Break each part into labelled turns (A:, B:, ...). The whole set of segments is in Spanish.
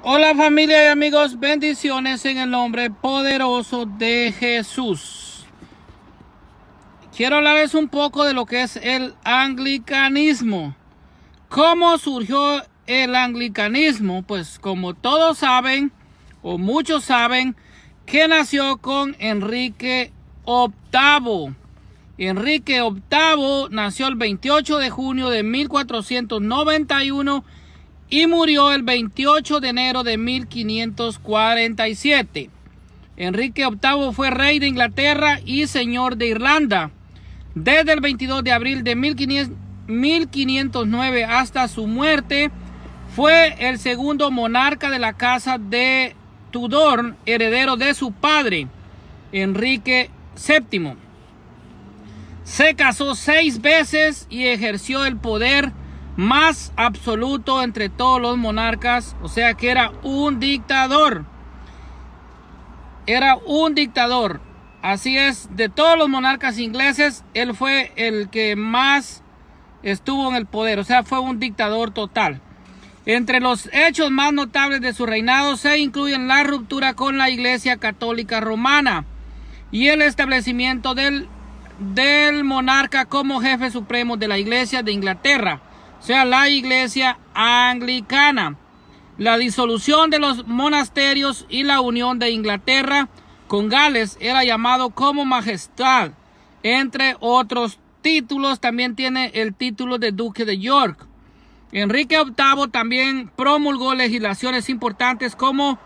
A: Hola familia y amigos, bendiciones en el nombre poderoso de Jesús. Quiero hablarles un poco de lo que es el anglicanismo. ¿Cómo surgió el anglicanismo? Pues como todos saben, o muchos saben, que nació con Enrique VIII. Enrique VIII nació el 28 de junio de 1491 y murió el 28 de enero de 1547. Enrique VIII fue rey de Inglaterra y señor de Irlanda. Desde el 22 de abril de 1509 hasta su muerte, fue el segundo monarca de la casa de Tudor, heredero de su padre, Enrique VII. Se casó 6 veces y ejerció el poder más absoluto entre todos los monarcas, o sea que era un dictador. Era un dictador. Así es, de todos los monarcas ingleses, él fue el que más estuvo en el poder, o sea, fue un dictador total. Entre los hechos más notables de su reinado se incluyen la ruptura con la Iglesia Católica Romana y el establecimiento del monarca como jefe supremo de la Iglesia de Inglaterra, o sea, la Iglesia Anglicana, la disolución de los monasterios y la unión de Inglaterra con Gales. Era llamado como majestad, entre otros títulos. También tiene el título de duque de York. Enrique VIII también promulgó legislaciones importantes como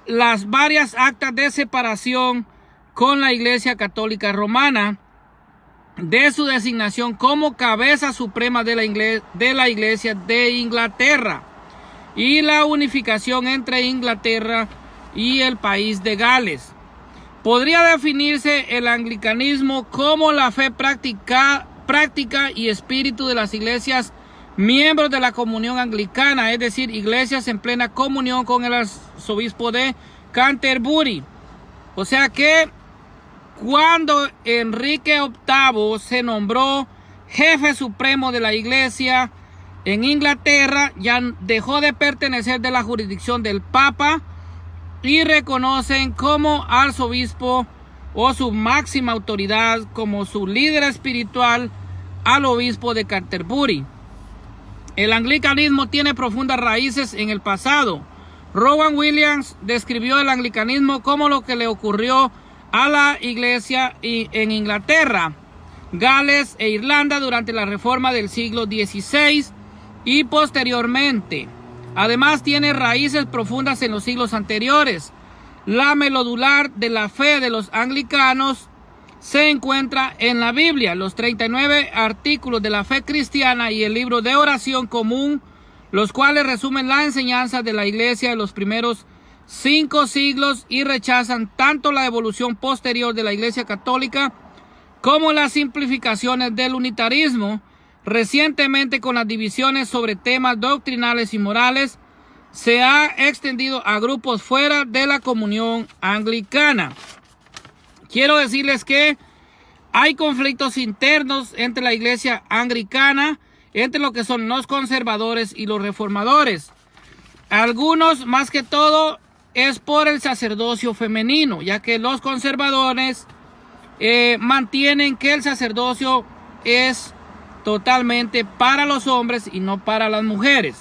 A: las varias actas de separación con la Iglesia Católica Romana, de su designación como cabeza suprema de la Iglesia de Inglaterra y la unificación entre Inglaterra y el país de Gales. Podría definirse el anglicanismo como la fe práctica y espíritu de las iglesias miembros de la comunión anglicana, es decir, iglesias en plena comunión con el arzobispo de Canterbury. O sea que cuando Enrique VIII se nombró jefe supremo de la iglesia en Inglaterra, ya dejó de pertenecer de la jurisdicción del Papa y reconocen como arzobispo o su máxima autoridad como su líder espiritual al obispo de Canterbury. El anglicanismo tiene profundas raíces en el pasado. Rowan Williams describió el anglicanismo como lo que le ocurrió a la iglesia en Inglaterra, Gales e Irlanda durante la reforma del siglo XVI y posteriormente. Además tiene raíces profundas en los siglos anteriores. La medular de la fe de los anglicanos se encuentra en la Biblia, los 39 artículos de la fe cristiana y el libro de oración común, los cuales resumen la enseñanza de la iglesia de los primeros 5 siglos y rechazan tanto la evolución posterior de la Iglesia Católica como las simplificaciones del unitarismo. Recientemente, con las divisiones sobre temas doctrinales y morales, se ha extendido a grupos fuera de la comunión anglicana. Quiero decirles que hay conflictos internos entre la Iglesia anglicana, entre lo que son los conservadores y los reformadores. Algunos, más que todo, es por el sacerdocio femenino, ya que los conservadores mantienen que el sacerdocio es totalmente para los hombres y no para las mujeres.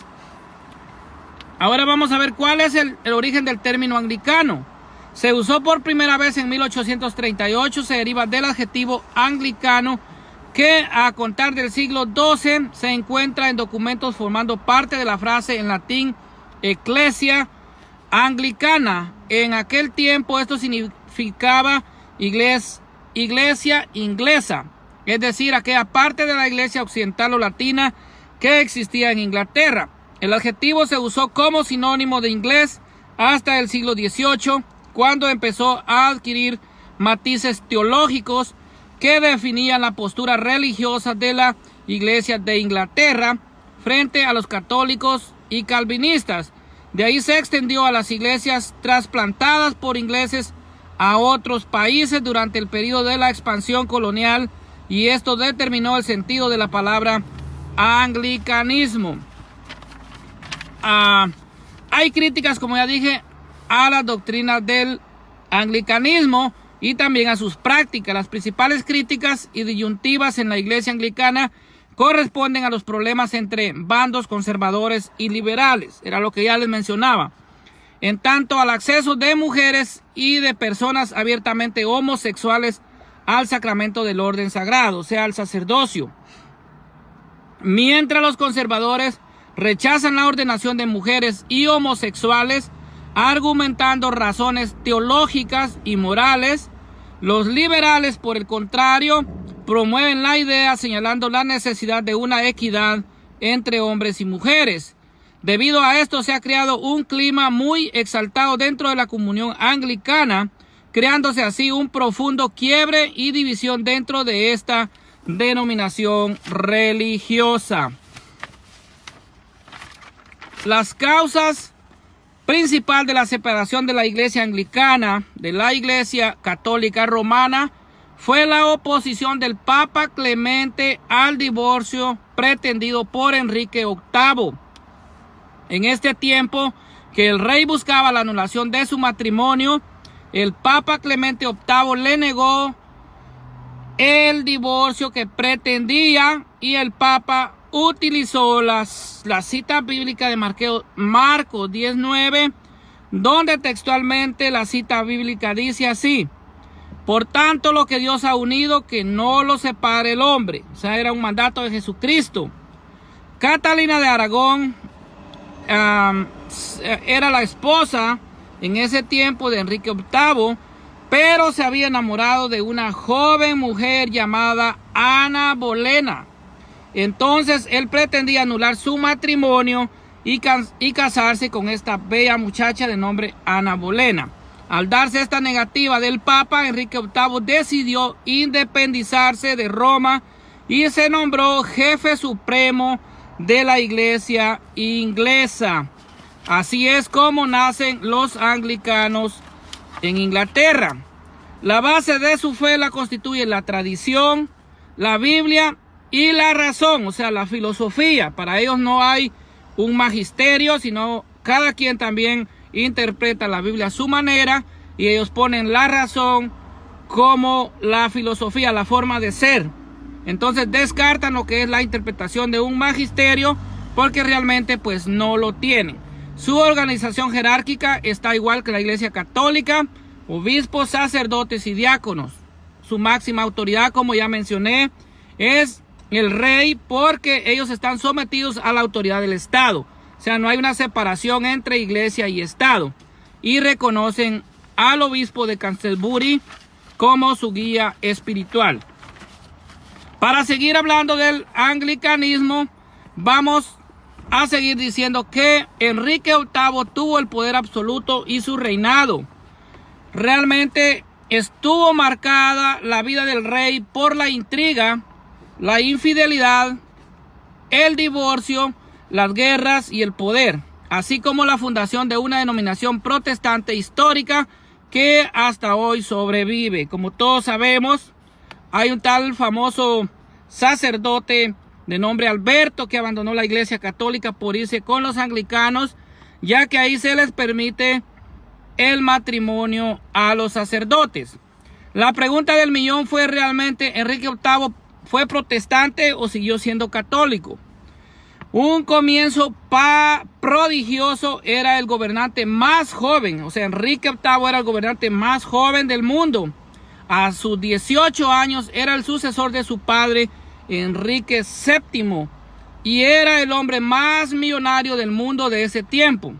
A: Ahora vamos a ver cuál es el origen del término anglicano. Se usó por primera vez en 1838, se deriva del adjetivo anglicano, que a contar del siglo XII se encuentra en documentos formando parte de la frase en latín ecclesia anglicana. En aquel tiempo esto significaba iglesia inglesa, es decir, aquella parte de la iglesia occidental o latina que existía en Inglaterra. El adjetivo se usó como sinónimo de inglés hasta el siglo XVIII, cuando empezó a adquirir matices teológicos que definían la postura religiosa de la iglesia de Inglaterra frente a los católicos y calvinistas. De ahí se extendió a las iglesias trasplantadas por ingleses a otros países durante el periodo de la expansión colonial, y esto determinó el sentido de la palabra anglicanismo. Hay Hay críticas, como ya dije, a las doctrinas del anglicanismo y también a sus prácticas. Las principales críticas y disyuntivas en la iglesia anglicana corresponden a los problemas entre bandos conservadores y liberales. Era lo que ya les mencionaba. En tanto al acceso de mujeres y de personas abiertamente homosexuales al sacramento del orden sagrado, o sea, al sacerdocio. Mientras los conservadores rechazan la ordenación de mujeres y homosexuales, argumentando razones teológicas y morales, los liberales, por el contrario, promueven la idea señalando la necesidad de una equidad entre hombres y mujeres. Debido a esto se ha creado un clima muy exaltado dentro de la comunión anglicana, creándose así un profundo quiebre y división dentro de esta denominación religiosa. Las causas principales de la separación de la iglesia anglicana de la iglesia católica romana fue la oposición del Papa Clemente al divorcio pretendido por Enrique VIII. En este tiempo que el rey buscaba la anulación de su matrimonio, el Papa Clemente VIII le negó el divorcio que pretendía y el Papa utilizó la cita bíblica de Marcos 10:9, donde textualmente la cita bíblica dice así: por tanto, lo que Dios ha unido, que no lo separe el hombre. O sea, era un mandato de Jesucristo. Catalina de Aragón era la esposa en ese tiempo de Enrique VIII, pero se había enamorado de una joven mujer llamada Ana Bolena. Entonces él pretendía anular su matrimonio y casarse con esta bella muchacha de nombre Ana Bolena. Al darse esta negativa del Papa, Enrique VIII decidió independizarse de Roma y se nombró jefe supremo de la iglesia inglesa. Así es como nacen los anglicanos en Inglaterra. La base de su fe la constituye la tradición, la Biblia y la razón, o sea, la filosofía. Para ellos no hay un magisterio, sino cada quien también interpreta la Biblia a su manera y ellos ponen la razón como la filosofía, la forma de ser. Entonces descartan lo que es la interpretación de un magisterio porque realmente pues no lo tienen. Su organización jerárquica está igual que la iglesia católica: obispos, sacerdotes y diáconos. Su máxima autoridad, como ya mencioné, es el rey, porque ellos están sometidos a la autoridad del Estado. O sea, no hay una separación entre iglesia y Estado. Y reconocen al obispo de Canterbury como su guía espiritual. Para seguir hablando del anglicanismo, vamos a seguir diciendo que Enrique VIII tuvo el poder absoluto y su reinado. Realmente estuvo marcada la vida del rey por la intriga, la infidelidad, el divorcio, las guerras y el poder, así como la fundación de una denominación protestante histórica que hasta hoy sobrevive. Como todos sabemos, hay un tal famoso sacerdote de nombre Alberto que abandonó la iglesia católica por irse con los anglicanos, ya que ahí se les permite el matrimonio a los sacerdotes. La pregunta del millón fue: ¿realmente Enrique VIII fue protestante o siguió siendo católico? Un comienzo prodigioso. Era el gobernante más joven, o sea, Enrique VIII era el gobernante más joven del mundo. A sus 18 años era el sucesor de su padre, Enrique VII, y era el hombre más millonario del mundo de ese tiempo.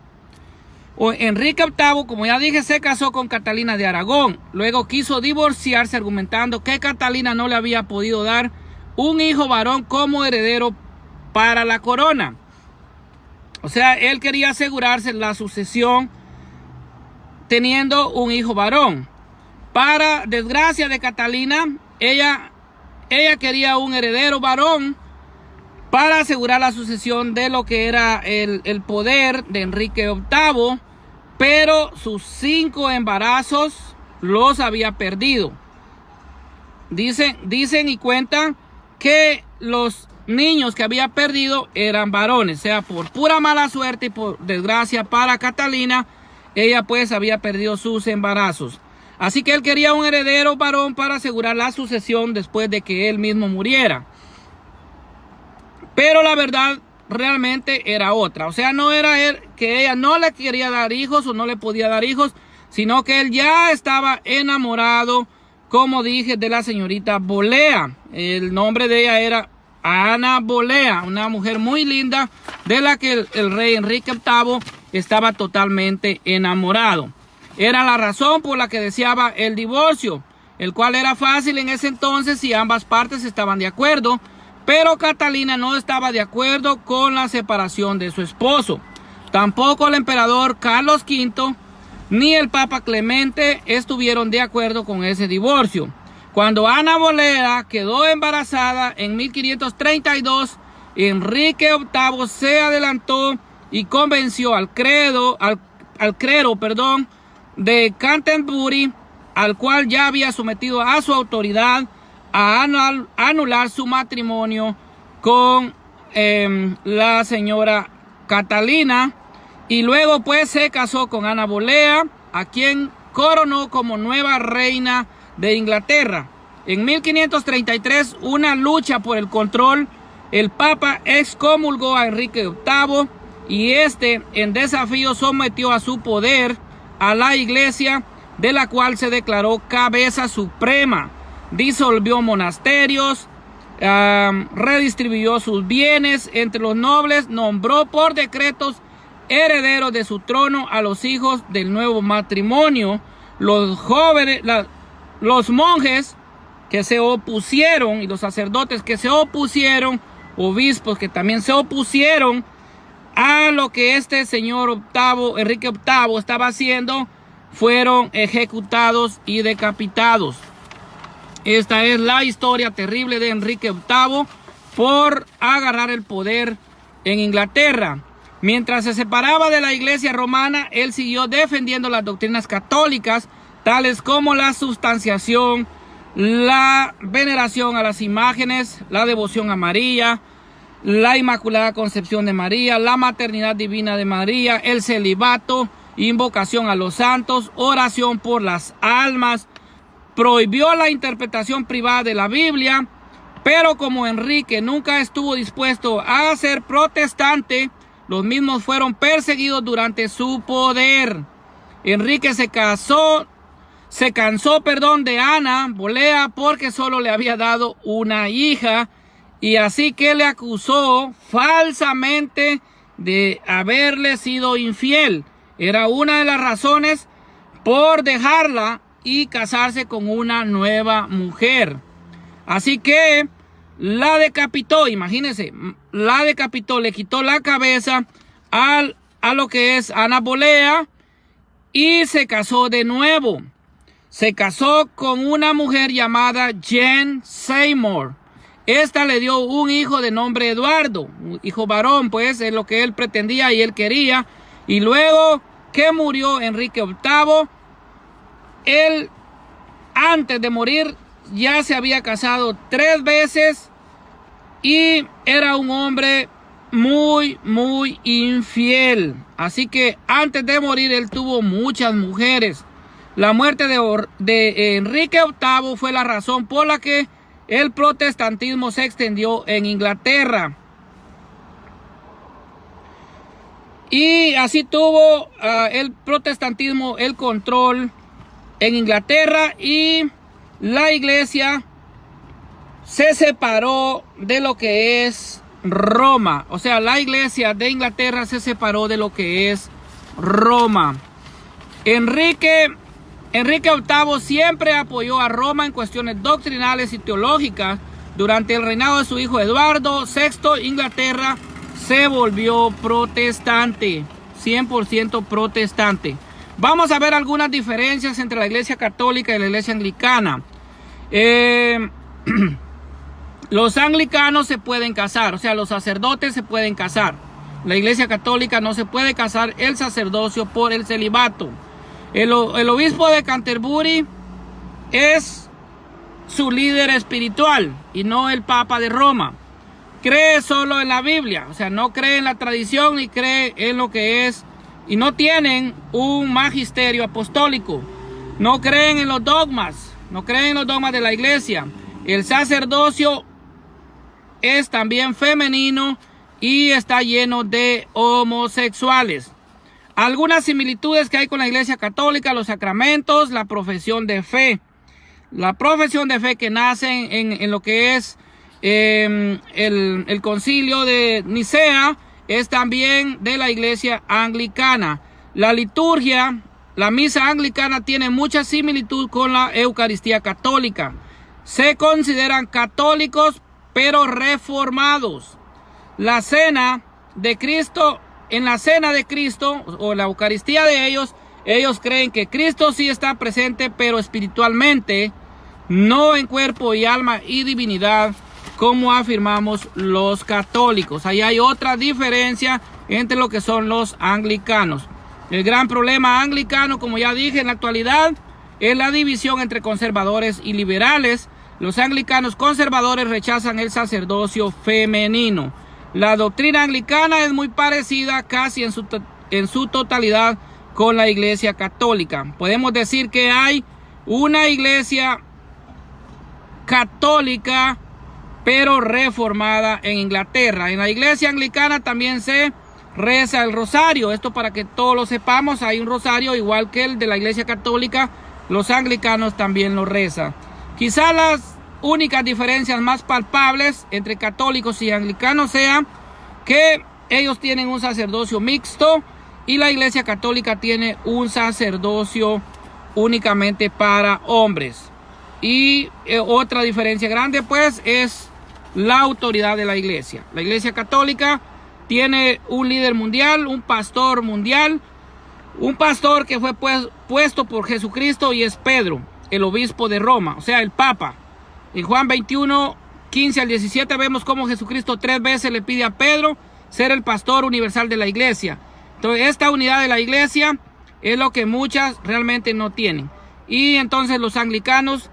A: Enrique VIII, como ya dije, se casó con Catalina de Aragón. Luego quiso divorciarse, argumentando que Catalina no le había podido dar un hijo varón como heredero para la corona. O sea, él quería asegurarse la sucesión teniendo un hijo varón. Para desgracia de Catalina, ella quería un heredero varón para asegurar la sucesión de lo que era el poder de Enrique VIII, pero sus 5 embarazos los había perdido. Dicen y cuentan que los niños que había perdido eran varones. O sea, por pura mala suerte y por desgracia para Catalina, ella pues había perdido sus embarazos. Así que él quería un heredero varón para asegurar la sucesión después de que él mismo muriera. Pero la verdad realmente era otra. O sea, no era él que ella no le quería dar hijos o no le podía dar hijos, sino que él ya estaba enamorado, como dije, de la señorita Bolea. El nombre de ella era Ana Bolea, una mujer muy linda de la que el rey Enrique VIII estaba totalmente enamorado. Era la razón por la que deseaba el divorcio, el cual era fácil en ese entonces si ambas partes estaban de acuerdo, pero Catalina no estaba de acuerdo con la separación de su esposo. Tampoco el emperador Carlos V ni el Papa Clemente estuvieron de acuerdo con ese divorcio. Cuando Ana Bolea quedó embarazada en 1532, Enrique VIII se adelantó y convenció al clero de Canterbury, al cual ya había sometido a su autoridad, a anular su matrimonio con la señora Catalina, y luego pues se casó con Ana Bolea, a quien coronó como nueva reina de Inglaterra. En 1533, una lucha por el control, el Papa excomulgó a Enrique VIII y este, en desafío, sometió a su poder a la iglesia, de la cual se declaró cabeza suprema. Disolvió monasterios, redistribuyó sus bienes entre los nobles, nombró por decretos herederos de su trono a los hijos del nuevo matrimonio. Los jóvenes, los monjes que se opusieron y los sacerdotes que se opusieron, obispos que también se opusieron a lo que este señor Enrique VIII estaba haciendo, fueron ejecutados y decapitados. Esta es la historia terrible de Enrique VIII por agarrar el poder en Inglaterra. Mientras se separaba de la iglesia romana, él siguió defendiendo las doctrinas católicas, tales como la sustanciación, la veneración a las imágenes, la devoción a María, la Inmaculada Concepción de María, la maternidad divina de María, el celibato, invocación a los santos, oración por las almas. Prohibió la interpretación privada de la Biblia, pero como Enrique nunca estuvo dispuesto a ser protestante, los mismos fueron perseguidos durante su poder. Enrique se cansó de Ana Bolea porque solo le había dado una hija, y así que le acusó falsamente de haberle sido infiel. Era una de las razones por dejarla y casarse con una nueva mujer. Así que la decapitó, imagínense, la decapitó, le quitó la cabeza a lo que es Ana Bolea y se casó de nuevo. Se casó con una mujer llamada Jane Seymour. Esta le dio un hijo de nombre Eduardo, un hijo varón, pues es lo que él pretendía y él quería. Y luego que murió Enrique VIII, él antes de morir ya se había casado 3 veces y era un hombre muy infiel. Así que antes de morir él tuvo muchas mujeres. La muerte de Enrique VIII fue la razón por la que el protestantismo se extendió en Inglaterra. Y así tuvo el protestantismo el control en Inglaterra, y la iglesia se separó de lo que es Roma. O sea, la iglesia de Inglaterra se separó de lo que es Roma. Enrique VIII siempre apoyó a Roma en cuestiones doctrinales y teológicas. Durante el reinado de su hijo Eduardo VI, Inglaterra se volvió protestante, 100% protestante. Vamos a ver algunas diferencias entre la iglesia católica y la iglesia anglicana. Los anglicanos se pueden casar, o sea, los sacerdotes se pueden casar. La iglesia católica no se puede casar el sacerdocio por el celibato. El obispo de Canterbury es su líder espiritual y no el Papa de Roma. cree solo en la Biblia, o sea, no cree en la tradición ni cree en lo que es, y no tienen un magisterio apostólico, no creen en los dogmas, no creen en los dogmas de la iglesia. El sacerdocio es también femenino y está lleno de homosexuales. Algunas similitudes que hay con la iglesia católica: los sacramentos, la profesión de fe. La profesión de fe que nace en lo que es el concilio de Nicea es también de la iglesia anglicana. La liturgia, la misa anglicana tiene mucha similitud con la Eucaristía católica. Se consideran católicos pero reformados. La cena de Cristo, en la cena de Cristo o la Eucaristía de ellos creen que Cristo sí está presente, pero espiritualmente, no en cuerpo y alma y divinidad, como afirmamos los católicos. Ahí hay otra diferencia entre lo que son los anglicanos. El gran problema anglicano, como ya dije, en la actualidad es la división entre conservadores y liberales. Los anglicanos conservadores rechazan el sacerdocio femenino. La doctrina anglicana es muy parecida casi en su totalidad con la iglesia católica. Podemos decir que hay una iglesia católica pero reformada en Inglaterra. En la iglesia anglicana también se reza el rosario. Esto para que todos lo sepamos. Hay un rosario igual que el de la iglesia católica. Los anglicanos también lo rezan. Quizá las únicas diferencias más palpables entre católicos y anglicanos sean que ellos tienen un sacerdocio mixto y la iglesia católica tiene un sacerdocio únicamente para hombres. Y otra diferencia grande pues es la autoridad de la iglesia. La iglesia católica tiene un líder mundial, un pastor mundial, un pastor que fue puesto por Jesucristo, y es Pedro, el obispo de Roma, o sea, el Papa. En Juan 21, 15 al 17 vemos cómo Jesucristo 3 veces le pide a Pedro ser el pastor universal de la iglesia. Entonces, esta unidad de la iglesia es lo que muchas realmente no tienen. Y entonces los anglicanos,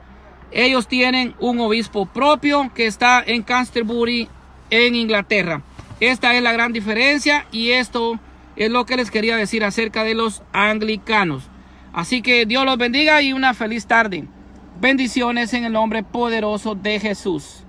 A: ellos tienen un obispo propio que está en Canterbury, en Inglaterra. Esta es la gran diferencia y esto es lo que les quería decir acerca de los anglicanos. Así que Dios los bendiga y una feliz tarde. Bendiciones en el nombre poderoso de Jesús.